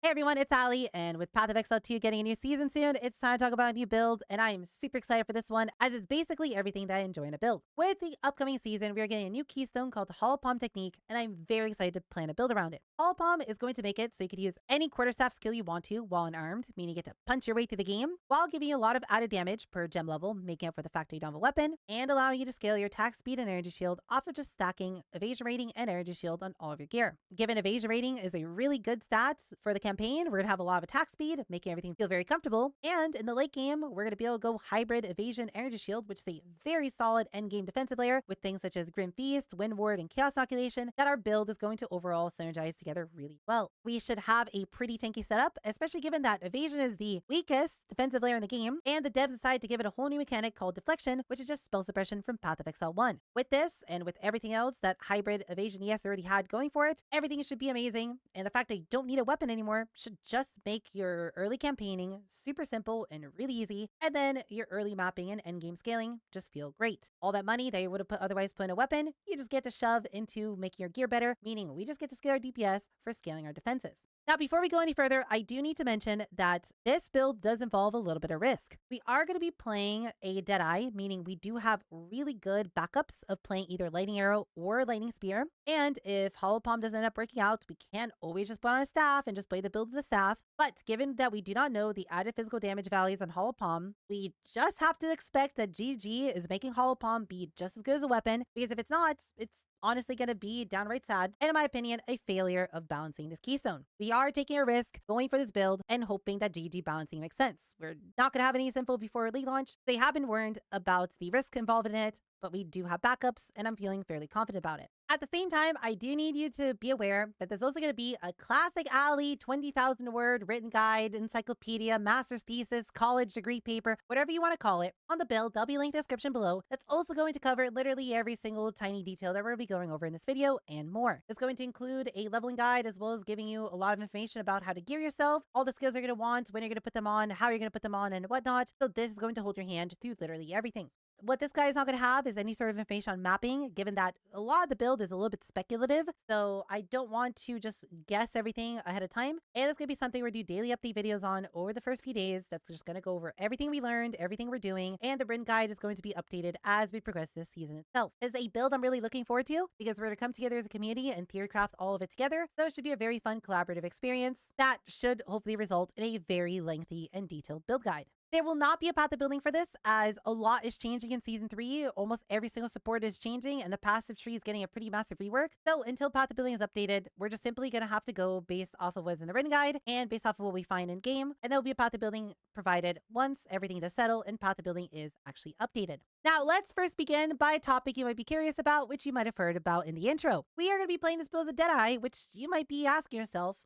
Hey everyone, it's Allie, and with Path of Exile 2 getting a new season soon, it's time to talk about a new build, and I am super excited for this one, as it's basically everything that I enjoy in a build. With the upcoming season, we are getting a new keystone called the Hollow Palm technique, and I'm very excited to plan a build around it. Hollow Palm is going to make it so you can use any quarterstaff skill you want to while unarmed, meaning you get to punch your way through the game, while giving you a lot of added damage per gem level, making up for the fact that you don't have a weapon, and allowing you to scale your attack speed and energy shield off of just stacking evasion rating and energy shield on all of your gear. Given evasion rating is a really good stat for the campaign, we're going to have a lot of attack speed, making everything feel very comfortable. And in the late game, we're going to be able to go hybrid evasion energy shield, which is a very solid endgame defensive layer with things such as Grim Feast, Wind Ward, and Chaos Inoculation that our build is going to overall synergize together really well. We should have a pretty tanky setup, especially given that evasion is the weakest defensive layer in the game, and the devs decided to give it a whole new mechanic called deflection, which is just spell suppression from Path of Exile 1. With this, and with everything else that hybrid Evasion ES already had going for it, everything should be amazing, and the fact that you don't need a weapon anymore should just make your early campaigning super simple and really easy, and then your early mapping and endgame scaling just feel great. All that money that you would have otherwise put in a weapon, you just get to shove into making your gear better, meaning we just get to scale our DPS for scaling our defenses. Now, before we go any further, I do need to mention that this build does involve a little bit of risk. We are going to be playing a Deadeye, meaning we do have really good backups of playing either Lightning Arrow or Lightning Spear. And if Hollow Palm doesn't end up working out, we can't always just put on a staff and just play the build of the staff. But given that we do not know the added physical damage values on Hollow Palm, we just have to expect that GG is making Hollow Palm be just as good as a weapon, because if it's not, it's honestly going to be downright sad, and in my opinion, a failure of balancing this keystone. We are taking a risk going for this build and hoping that GG balancing makes sense. We're not going to have any info before league launch. They have been warned about the risk involved in it, but we do have backups, and I'm feeling fairly confident about it. At the same time, I do need you to be aware that there's also going to be a classic Allie 20,000 word written guide, encyclopedia, master's thesis, college degree paper, whatever you want to call it, on the build. There'll be a link in the description below. That's also going to cover literally every single tiny detail that we're going to be going over in this video and more. It's going to include a leveling guide, as well as giving you a lot of information about how to gear yourself, all the skills you're going to want, when you're going to put them on, how you're going to put them on, and whatnot. So this is going to hold your hand through literally everything. What this guy is not going to have is any sort of information on mapping, given that a lot of the build is a little bit speculative. So I don't want to just guess everything ahead of time. And it's going to be something we're going to do daily update videos on over the first few days. That's just going to go over everything we learned, everything we're doing. And the written guide is going to be updated as we progress this season itself. It's a build I'm really looking forward to, because we're going to come together as a community and theorycraft all of it together. So it should be a very fun collaborative experience that should hopefully result in a very lengthy and detailed build guide. There will not be a path of building for this, as a lot is changing in Season 3. Almost every single support is changing, and the passive tree is getting a pretty massive rework. So until path of building is updated, we're just simply going to have to go based off of what's in the written guide and based off of what we find in game. And there will be a path of building provided once everything does settle and path of building is actually updated. Now, let's first begin by a topic you might be curious about, which you might have heard about in the intro. We are going to be playing this build as a Deadeye, which you might be asking yourself,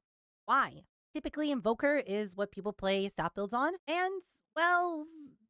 why? Typically, Invoker is what people play staff builds on, and well,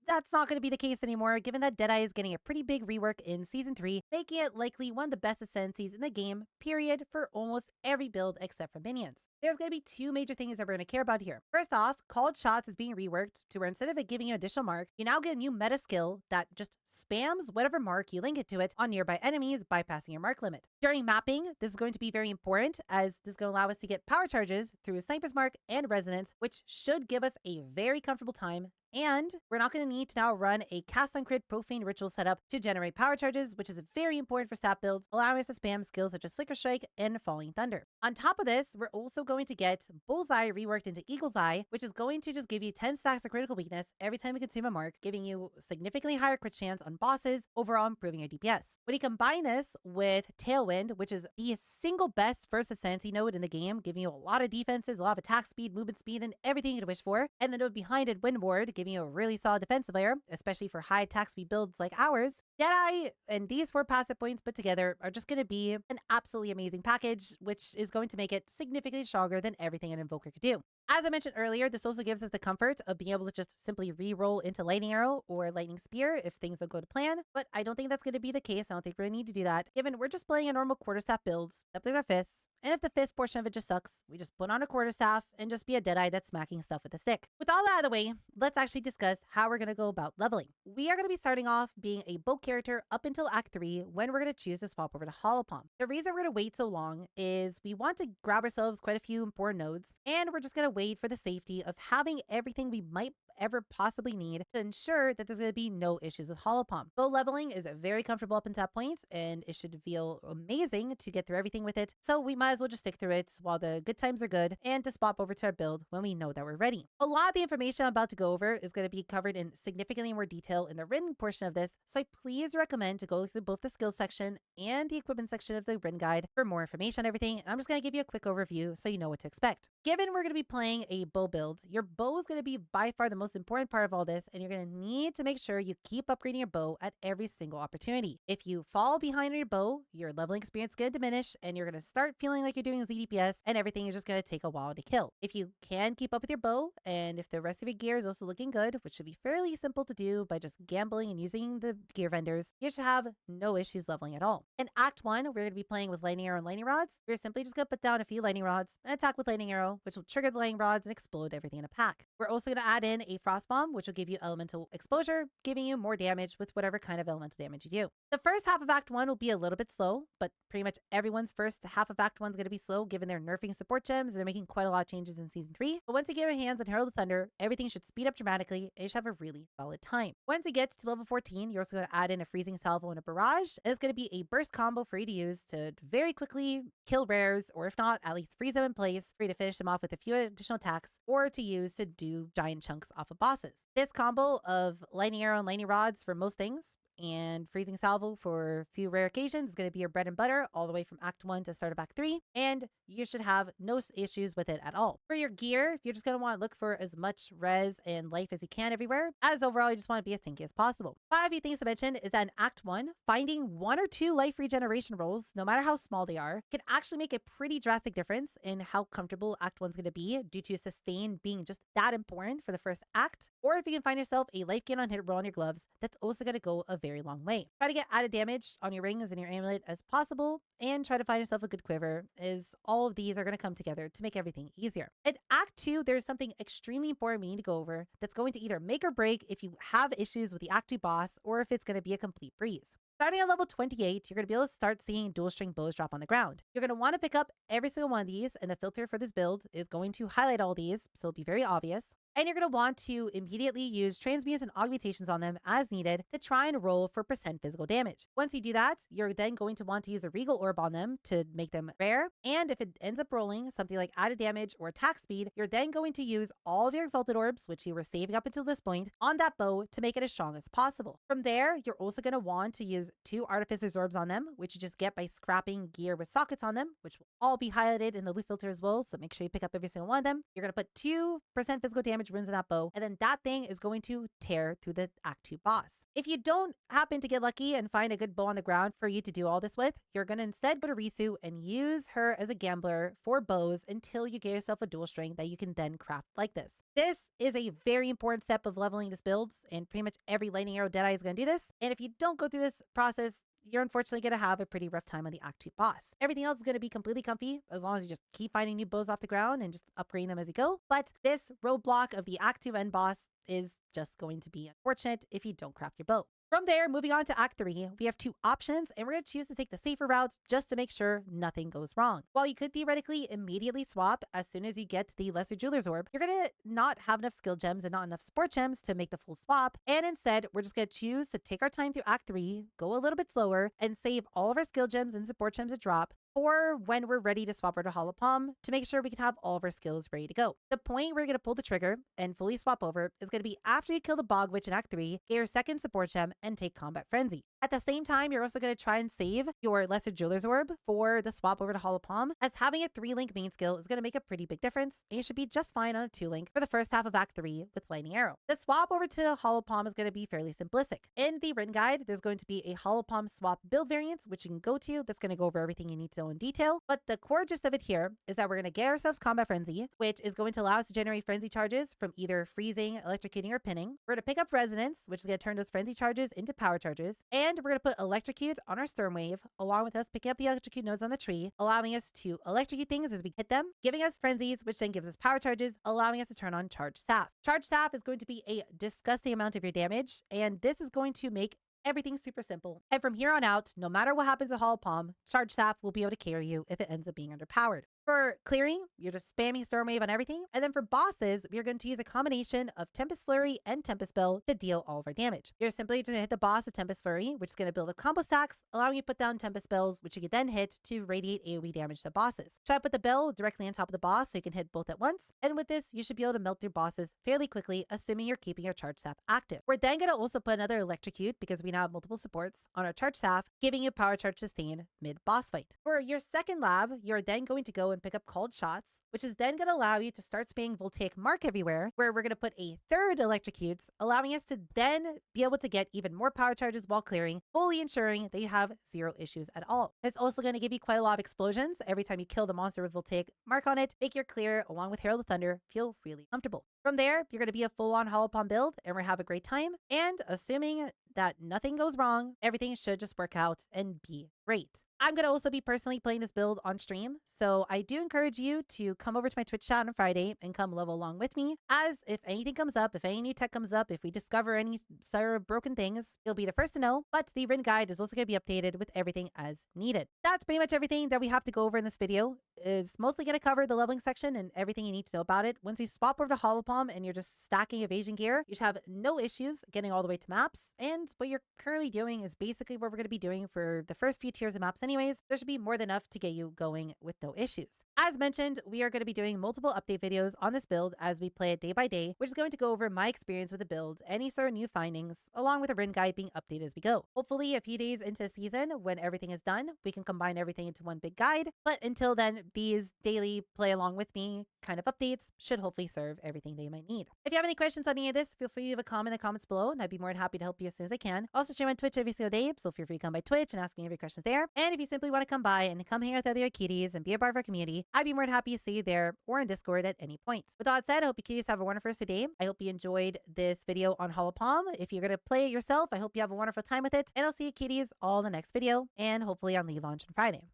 that's not going to be the case anymore, given that Deadeye is getting a pretty big rework in Season 3, making it likely one of the best ascendancies in the game, period, for almost every build except for minions. There's going to be two major things that we're going to care about here. First off, called shots is being reworked to where instead of it giving you additional mark, you now get a new meta skill that just spams whatever mark you link it to it on nearby enemies, bypassing your mark limit. During mapping, this is going to be very important, as this is going to allow us to get power charges through Sniper's Mark and Resonance, which should give us a very comfortable time. And we're not going to need to now run a cast on crit profane ritual setup to generate power charges, which is very important for stat builds, allowing us to spam skills such as Flicker Strike and Falling Thunder. On top of this, we're also going to get Bullseye reworked into Eagle's Eye, which is going to just give you 10 stacks of critical weakness every time you consume a mark, giving you significantly higher crit chance on bosses, overall improving your DPS. When you combine this with Tailwind, which is the single best first ascendancy node in the game, giving you a lot of defenses, a lot of attack speed, movement speed, and everything you could wish for, and the node behind it, Wind Ward, giving you a really solid defensive layer, especially for high attack speed builds like ours, Deadeye and these 4 passive points put together are just going to be an absolutely amazing package, which is going to make it significantly stronger than everything an Invoker could do. As I mentioned earlier, this also gives us the comfort of being able to just simply re-roll into Lightning Arrow or Lightning Spear if things don't go to plan, but I don't think that's going to be the case. I don't think we're going to need to do that, given we're just playing a normal quarterstaff build, except with our fists, and if the fist portion of it just sucks, we just put on a quarterstaff and just be a Deadeye that's smacking stuff with a stick. With all that out of the way, let's actually discuss how we're going to go about leveling. We are going to be starting off being a bulk character up until Act 3, when we're going to choose to swap over to Hollow Palm. The reason we're going to wait so long is we want to grab ourselves quite a few important nodes, and we're just going to wait for the safety of having everything we might ever possibly need to ensure that there's going to be no issues with Holopalm. Bow leveling is very comfortable up until that point, and it should feel amazing to get through everything with it. So we might as well just stick through it while the good times are good and to swap over to our build when we know that we're ready. A lot of the information I'm about to go over is going to be covered in significantly more detail in the written portion of this, so I please recommend to go through both the skills section and the equipment section of the written guide for more information on everything. And I'm just going to give you a quick overview so you know what to expect. Given we're going to be playing a bow build, your bow is going to be by far the most important part of all this, and you're going to need to make sure you keep upgrading your bow at every single opportunity. If you fall behind on your bow, your leveling experience is going to diminish, and you're going to start feeling like you're doing ZDPS, and everything is just going to take a while to kill. If you can keep up with your bow, and if the rest of your gear is also looking good, which should be fairly simple to do by just gambling and using the gear vendors, you should have no issues leveling at all. In Act 1, we're going to be playing with lightning arrow and lightning rods. We're simply just going to put down a few lightning rods and attack with lightning arrow, which will trigger the lightning rods and explode everything in a pack. We're also going to add in a frost bomb, which will give you elemental exposure, giving you more damage with whatever kind of elemental damage you do. The first half of Act 1 will be a little bit slow, but pretty much everyone's first half of Act 1 is going to be slow given they're nerfing support gems. They're making quite a lot of changes in Season 3. But once you get your hands on Herald of Thunder, everything should speed up dramatically and you should have a really solid time. Once you get to level 14, you're also going to add in a freezing salvo and a barrage. And it's going to be a burst combo for you to use to very quickly kill rares, or if not, at least freeze them in place for you to finish them off with a few additional attacks, or to use to do giant chunks off of bosses. This combo of lightning arrow and lightning rods for most things and freezing salvo for a few rare occasions is going to be your bread and butter all the way from Act 1 to start of Act 3, and you should have no issues with it at all. For your gear, you're just going to want to look for as much res and life as you can everywhere, as overall you just want to be as tanky as possible. 5 things to mention is that in Act 1, finding 1 or 2 life regeneration rolls, no matter how small they are, can actually make a pretty drastic difference in how comfortable Act 1 is going to be due to sustain being just that important for the first act. Or if you can find yourself a life gain on hit roll on your gloves, that's also going to go a very long way. Try to get added damage on your rings and your amulet as possible, and try to find yourself a good quiver, as all of these are going to come together to make everything easier. In Act 2, there's something extremely important we need to go over that's going to either make or break if you have issues with the Act 2 boss, or if it's going to be a complete breeze. Starting at level 28, you're going to be able to start seeing dual string bows drop on the ground. You're going to want to pick up every single one of these, and the filter for this build is going to highlight all these, so it'll be very obvious. And you're going to want to immediately use transmutes and augmentations on them as needed to try and roll for % physical damage. Once you do that, you're then going to want to use a regal orb on them to make them rare. And if it ends up rolling something like added damage or attack speed, you're then going to use all of your exalted orbs, which you were saving up until this point, on that bow to make it as strong as possible. From there, you're also going to want to use 2 artificer's orbs on them, which you just get by scrapping gear with sockets on them, which will all be highlighted in the loot filter as well. So make sure you pick up every single one of them. You're going to put 2% physical damage runes in that bow, and then that thing is going to tear through the Act 2 boss. If you don't happen to get lucky and find a good bow on the ground for you to do all this with, you're going to instead go to Risu and use her as a gambler for bows until you get yourself a dual string that you can then craft like this. This is a very important step of leveling this build, and pretty much every lightning arrow Deadeye is going to do this. And if you don't go through this process, you're unfortunately going to have a pretty rough time on the Act 2 boss. Everything else is going to be completely comfy as long as you just keep finding new bows off the ground and just upgrading them as you go. But this roadblock of the Act 2 end boss is just going to be unfortunate if you don't craft your bow. From there, moving on to Act 3, we have 2 options, and we're going to choose to take the safer routes just to make sure nothing goes wrong. While you could theoretically immediately swap as soon as you get the Lesser Jeweler's Orb, you're going to not have enough skill gems and not enough support gems to make the full swap, and instead, we're just going to choose to take our time through Act 3, go a little bit slower, and save all of our skill gems and support gems to drop for when we're ready to swap over to Holopalm to make sure we can have all of our skills ready to go. The point where you're going to pull the trigger and fully swap over is going to be after you kill the Bog Witch in Act 3, get your second support gem, and take Combat Frenzy. At the same time, you're also going to try and save your Lesser Jeweler's Orb for the swap over to Holopalm, as having a 3-link main skill is going to make a pretty big difference, and you should be just fine on a 2-link for the first half of Act 3 with Lightning Arrow. The swap over to Holopalm is going to be fairly simplistic. In the written guide, there's going to be a Holopalm swap build variant, which you can go to, that's going to go over everything you need to know in detail, but the core gist of it here is that we're going to get ourselves Combat Frenzy, which is going to allow us to generate Frenzy charges from either freezing, electrocuting, or pinning. We're going to pick up Resonance, which is going to turn those Frenzy charges into power charges, and we're going to put Electrocute on our Storm Wave, along with us picking up the Electrocute nodes on the tree, allowing us to electrocute things as we hit them, giving us Frenzies, which then gives us power charges, allowing us to turn on Charge Staff. Charge Staff is going to be a disgusting amount of your damage, and this is going to make everything's super simple. And from here on out, no matter what happens at Holopalm, Charge Staff will be able to carry you if it ends up being underpowered. For clearing, you're just spamming Stormwave on everything. And then for bosses, we're going to use a combination of Tempest Flurry and Tempest Spell to deal all of our damage. You're simply just going to hit the boss with Tempest Flurry, which is going to build up combo stacks, allowing you to put down Tempest Spells, which you can then hit to radiate AoE damage to bosses. Try to put the bell directly on top of the boss so you can hit both at once. And with this, you should be able to melt through bosses fairly quickly, assuming you're keeping your charge staff active. We're then going to also put another Electrocute, because we now have multiple supports, on our charge staff, giving you power charge sustain mid-boss fight. For your second lab, you're then going to go and pick up Called Shots, which is then going to allow you to start spamming Voltaic Mark everywhere, where we're going to put a third Electrocutes, allowing us to then be able to get even more power charges while clearing, fully ensuring that you have zero issues at all. It's also going to give you quite a lot of explosions every time you kill the monster with Voltaic Mark on it, make your clear, along with Herald of Thunder, feel really comfortable. From there, you're going to be a full-on Hollow Palm build, and we're going to have a great time, and assuming that nothing goes wrong, everything should just work out and be great. I'm going to also be personally playing this build on stream, so I do encourage you to come over to my Twitch chat on Friday and come level along with me, as if anything comes up, if any new tech comes up, if we discover any sort of broken things, you'll be the first to know, but the written guide is also going to be updated with everything as needed. That's pretty much everything that we have to go over in this video. It's mostly going to cover the leveling section and everything you need to know about it. Once you swap over to Hollow Palm and you're just stacking evasion gear, you should have no issues getting all the way to maps, and what you're currently doing is basically what we're going to be doing for the first few tiers of maps anyways. There should be more than enough to get you going with no issues. As mentioned, we are going to be doing multiple update videos on this build as we play it day by day, which is going to go over my experience with the build, any sort of new findings, along with a written guide being updated as we go. Hopefully a few days into the season, when everything is done, we can combine everything into one big guide, but until then, these daily play along with me kind of updates should hopefully serve everything that you might need. If you have any questions on any of this, feel free to leave a comment in the comments below, and I'd be more than happy to help you as soon as I can. I also stream on Twitch every single day, so feel free to come by Twitch and ask me every questions there. And if you simply want to come by and come hang out with other kitties and be a part of our community, I'd be more than happy to see you there or in Discord at any point. With that said, I hope you kitties have a wonderful rest of your day. I hope you enjoyed this video on Hollow Palm. If you're going to play it yourself, I hope you have a wonderful time with it, and I'll see you kitties all in the next video, and hopefully on League launch on Friday.